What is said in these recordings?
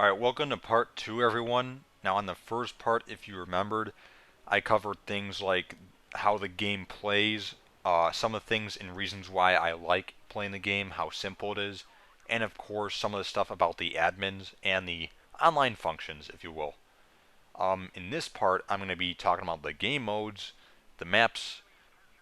Alright, welcome to part 2, everyone. Now, on the first part, if you remembered, I covered things like how the game plays, some of the things and reasons why I like playing the game, how simple it is, and of course, some of the stuff about the admins and the online functions, if you will. In this part, I'm going to be talking about the game modes, the maps,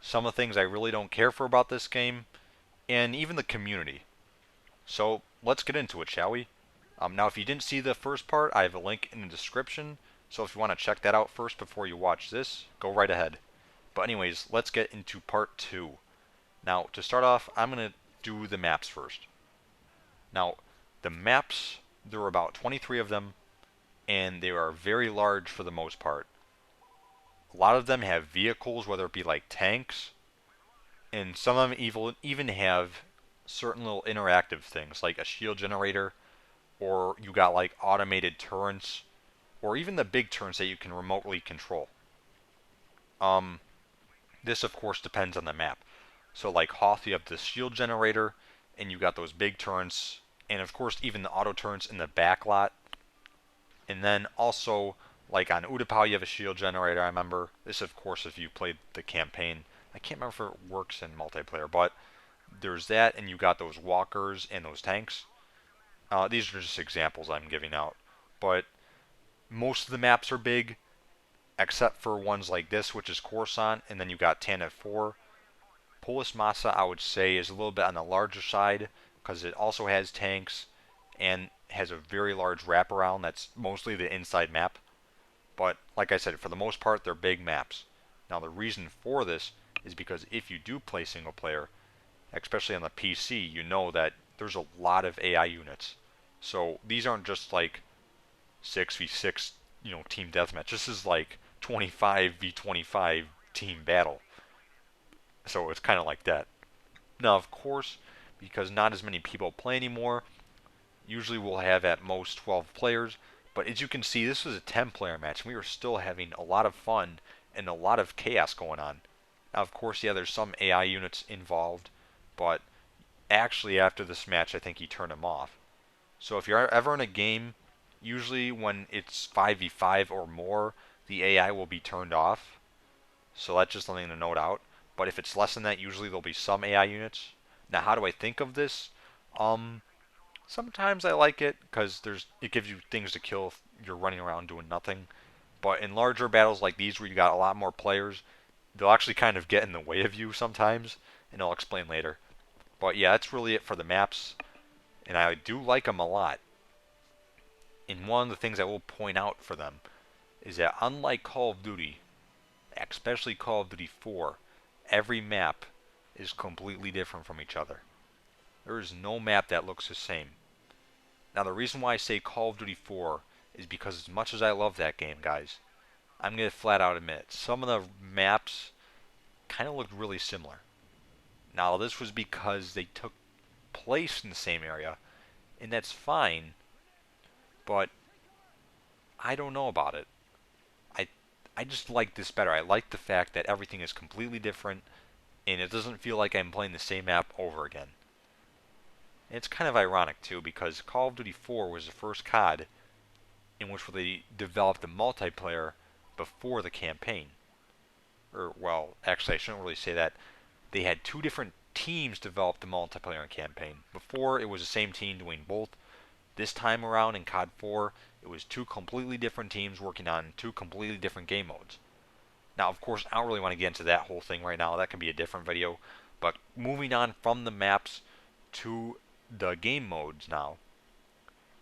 some of the things I really don't care for about this game, and even the community. So, let's get into it, shall we? Now, if you didn't see the first part, I have a link in the description. So if you want to check that out first before you watch this, go right ahead. But anyways, let's get into part 2. Now, to start off, I'm going to do the maps first. Now, the maps, there are about 23 of them, and they are very large for the most part. A lot of them have vehicles, whether it be like tanks, and some of them even have certain little interactive things, like a shield generator, or you got like automated turrets, or even the big turrets that you can remotely control. Um, this of course depends on the map. So like Hoth, you have the shield generator, and you got those big turrets, and of course even the auto turrets in the back lot. And then also like on Utapau you have a shield generator. I remember this, of course, if you played the campaign. I can't remember if it works in multiplayer, but there's that, and you got those walkers and those tanks. These are just examples I'm giving out, but most of the maps are big, except for ones like this, which is Coruscant, and then you got Tantive 4. Polis Massa, I would say, is a little bit on the larger side, because it also has tanks, and has a very large wraparound that's mostly the inside map. But, like I said, for the most part, they're big maps. Now, the reason for this is because if you do play single player, especially on the PC, you know that there's a lot of AI units. So, these aren't just like 6v6, team deathmatch. This is like 25v25 team battle. So it's kind of like that. Now, of course, because not as many people play anymore, usually we'll have at most 12 players. But as you can see, this was a 10-player match, and we were still having a lot of fun and a lot of chaos going on. Now, of course, yeah, there's some AI units involved, but actually after this match, I think he turned them off. So if you're ever in a game, usually when it's 5v5 or more, the AI will be turned off. So that's just something to note out. But if it's less than that, usually there'll be some AI units. Now, how do I think of this? Um, Sometimes I like it because it gives you things to kill if you're running around doing nothing. But in larger battles like these, where you got a lot more players, they'll actually kind of get in the way of you sometimes, and I'll explain later. But yeah, that's really it for the maps, and I do like them a lot. And one of the things I will point out for them is that unlike Call of Duty, especially Call of Duty 4, every map is completely different from each other. There is no map that looks the same. Now, the reason why I say Call of Duty 4 is because as much as I love that game, guys, I'm going to flat out admit some of the maps kind of looked really similar. Now, this was because they took place in the same area, and that's fine, but I don't know about it. I I just like this better. I like the fact that everything is completely different, and it doesn't feel like I'm playing the same map over again. And it's kind of ironic too, because Call of Duty 4 was the first COD in which they developed the multiplayer before the campaign. Or, well, actually, I shouldn't really say that. They had two different teams develop the multiplayer and campaign. Before, it was the same team doing both. This time around in COD 4, it was two completely different teams working on two completely different game modes. Now, of course, I don't really want to get into that whole thing right now. That could be a different video. But moving on from the maps to the game modes now,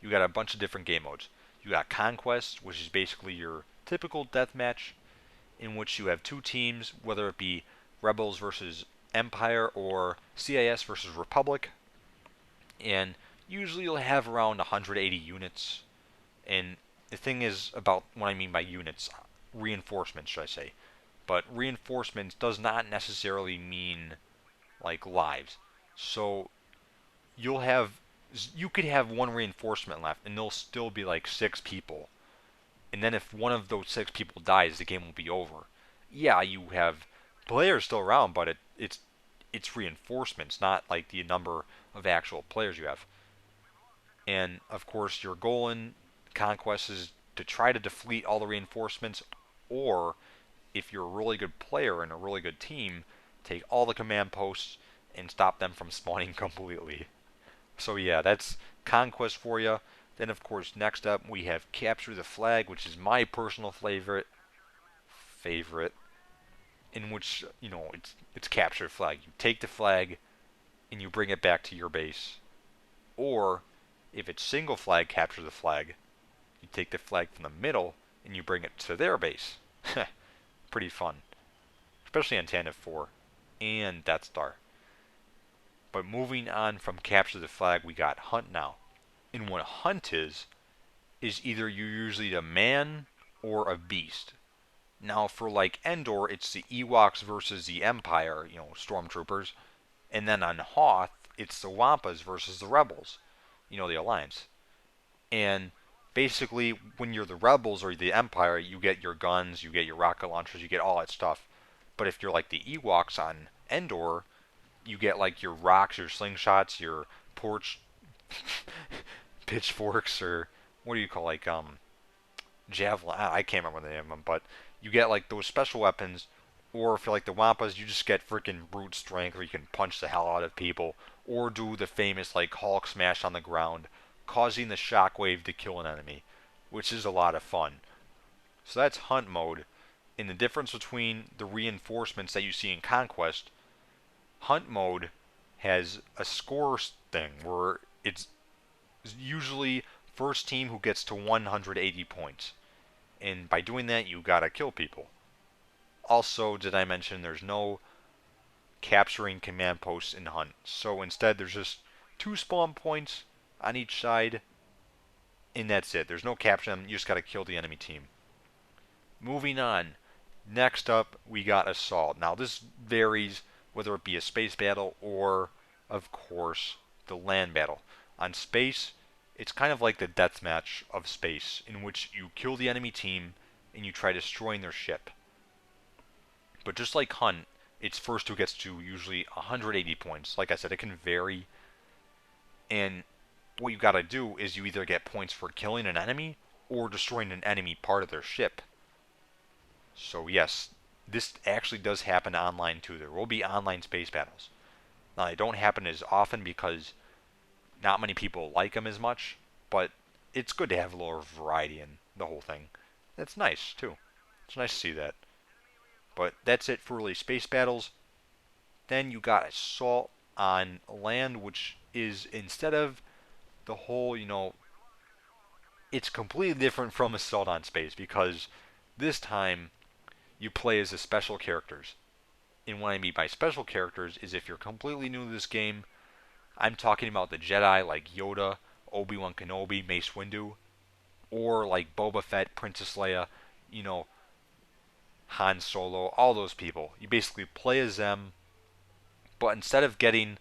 you got a bunch of different game modes. You got Conquest, which is basically your typical deathmatch, in which you have two teams, whether it be Rebels versus Empire or CIS versus Republic, and usually you'll have around 180 units. And the thing is about what I mean by units, reinforcements, should I say. But reinforcements does not necessarily mean like lives. So you'll have you could have one reinforcement left and there'll still be like 6 people. And then if one of those 6 people dies, the game will be over. Yeah, you have players still around, but it's reinforcements, not like the number of actual players you have. And of course, your goal in Conquest is to try to defeat all the reinforcements, or if you're a really good player and a really good team, take all the command posts and stop them from spawning completely. So yeah, that's Conquest for you. Then of course next up we have Capture the Flag, which is my personal favorite, in which it's capture the flag. You take the flag and you bring it back to your base. Or if it's single flag capture the flag, you take the flag from the middle and you bring it to their base. Pretty fun, especially on Tantive 4 and Death Star. But moving on from capture the flag, we got hunt now. And what hunt is either you're usually a man or a beast. Now for like Endor, it's the Ewoks versus the Empire, stormtroopers. And then on Hoth, it's the Wampas versus the Rebels, the Alliance. And basically, when you're the Rebels or the Empire, you get your guns, you get your rocket launchers, you get all that stuff. But if you're like the Ewoks on Endor, you get like your rocks, your slingshots, your porch pitchforks, or what do you call javelin? I can't remember the name of them, but you get like those special weapons. Or if you're like the Wampas, you just get freaking brute strength, where you can punch the hell out of people, or do the famous like Hulk smash on the ground, causing the shockwave to kill an enemy, which is a lot of fun. So that's hunt mode. And the difference between the reinforcements that you see in Conquest, hunt mode has a score thing where it's usually first team who gets to 180 points. And by doing that, you gotta kill people. Also, did I mention there's no capturing command posts in hunt? So instead, there's just 2 spawn points on each side, and that's it. There's no capturing them, you just gotta kill the enemy team. Moving on, next up, we got Assault. Now, this varies whether it be a space battle or, of course, the land battle. On space, it's kind of like the deathmatch of space, in which you kill the enemy team and you try destroying their ship. But just like Hunt, it's first who gets to usually 180 points. Like I said, it can vary. And what you gotta do is you either get points for killing an enemy or destroying an enemy part of their ship. So yes, this actually does happen online too. There will be online space battles. Now they don't happen as often because not many people like them as much, but it's good to have a little variety in the whole thing. That's nice too. It's nice to see that. But that's it for really space battles. Then you got Assault on land, which is instead of the whole, it's completely different from Assault on Space because this time you play as the special characters. And what I mean by special characters is if you're completely new to this game, I'm talking about the Jedi like Yoda, Obi-Wan Kenobi, Mace Windu, or like Boba Fett, Princess Leia, you know, Han Solo, all those people. You basically play as them, but instead of getting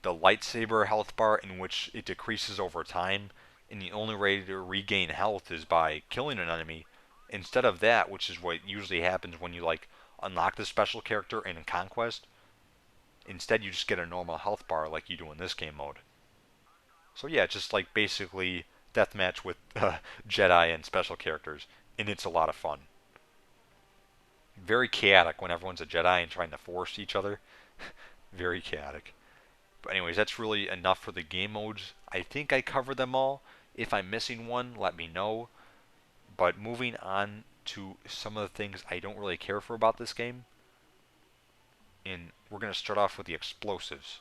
the lightsaber health bar in which it decreases over time, and the only way to regain health is by killing an enemy, instead of that, which is what usually happens when you like unlock the special character in Conquest, instead you just get a normal health bar like you do in this game mode. So yeah, just like basically deathmatch with Jedi and special characters, and it's a lot of fun. Very chaotic when everyone's a Jedi and trying to force each other. Very chaotic. But anyways, that's really enough for the game modes. I think I covered them all. If I'm missing one, let me know. But moving on to some of the things I don't really care for about this game. And we're going to start off with the explosives.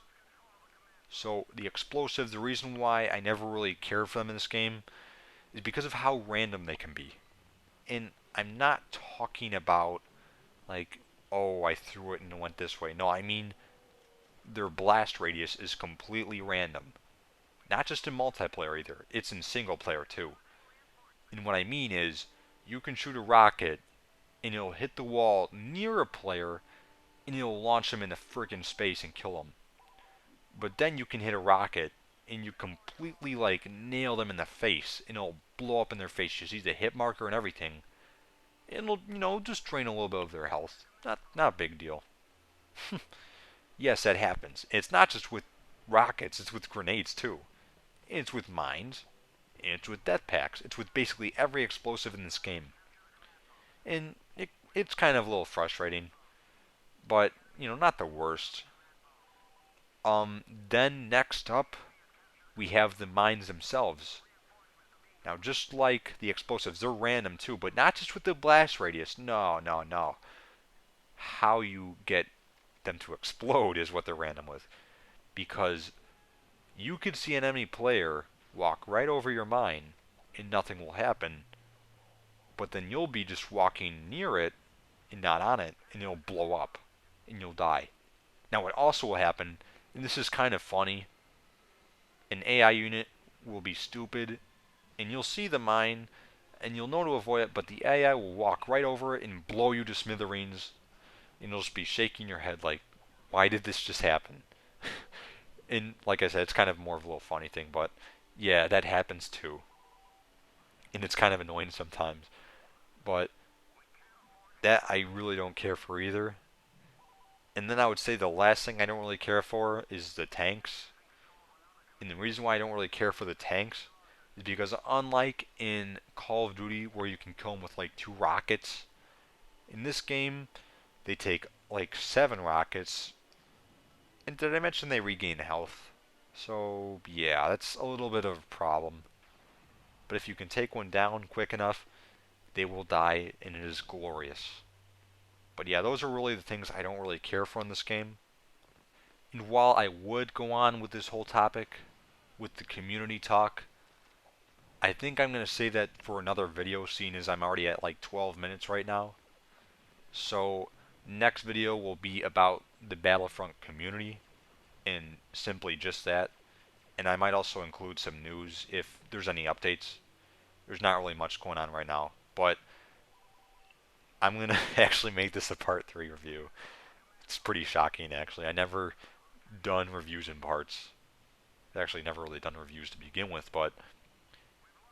So the explosives, the reason why I never really cared for them in this game is because of how random they can be. And I'm not talking about like, oh, I threw it and it went this way. No, I mean their blast radius is completely random. Not just in multiplayer either, it's in single player too. And what I mean is, you can shoot a rocket and it'll hit the wall near a player and it'll launch them into friggin' space and kill them. But then you can hit a rocket and you completely like nail them in the face and it'll blow up in their face. You see the hit marker and everything. It'll, just drain a little bit of their health. Not a big deal. Yes, that happens. It's not just with rockets, it's with grenades too. It's with mines. And it's with death packs. It's with basically every explosive in this game. And it's kind of a little frustrating, but not the worst. Then next up, we have the mines themselves. Now, just like the explosives, they're random too, but not just with the blast radius. No, no, no. How you get them to explode is what they're random with. Because you could see an enemy player walk right over your mine and nothing will happen, but then you'll be just walking near it and not on it, and it'll blow up and you'll die. Now, what also will happen, and this is kind of funny, an AI unit will be stupid and you'll see the mine and you'll know to avoid it, but the AI will walk right over it and blow you to smithereens, and you'll just be shaking your head like, why did this just happen? And like I said, it's kind of more of a little funny thing, but yeah, that happens too. And it's kind of annoying sometimes. But that I really don't care for either. And then I would say the last thing I don't really care for is the tanks. And the reason why I don't really care for the tanks is because unlike in Call of Duty where you can kill them with like 2 rockets, in this game they take like 7 rockets. And did I mention they regain health? So yeah, that's a little bit of a problem. But if you can take one down quick enough, they will die and it is glorious. But yeah, those are really the things I don't really care for in this game. And while I would go on with this whole topic, with the community talk, I think I'm going to save that for another video, seeing as I'm already at like 12 minutes right now. So, next video will be about the Battlefront community, and simply just that. And I might also include some news if there's any updates. There's not really much going on right now, but I'm going to actually make this a part 3 review. It's pretty shocking, actually. I never done reviews in parts. I've actually never really done reviews to begin with, but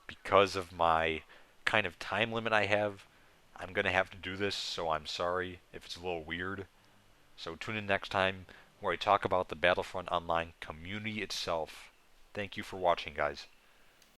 because of my kind of time limit I have, I'm going to have to do this, so I'm sorry if it's a little weird. So tune in next time where I talk about the Battlefront Online community itself. Thank you for watching, guys.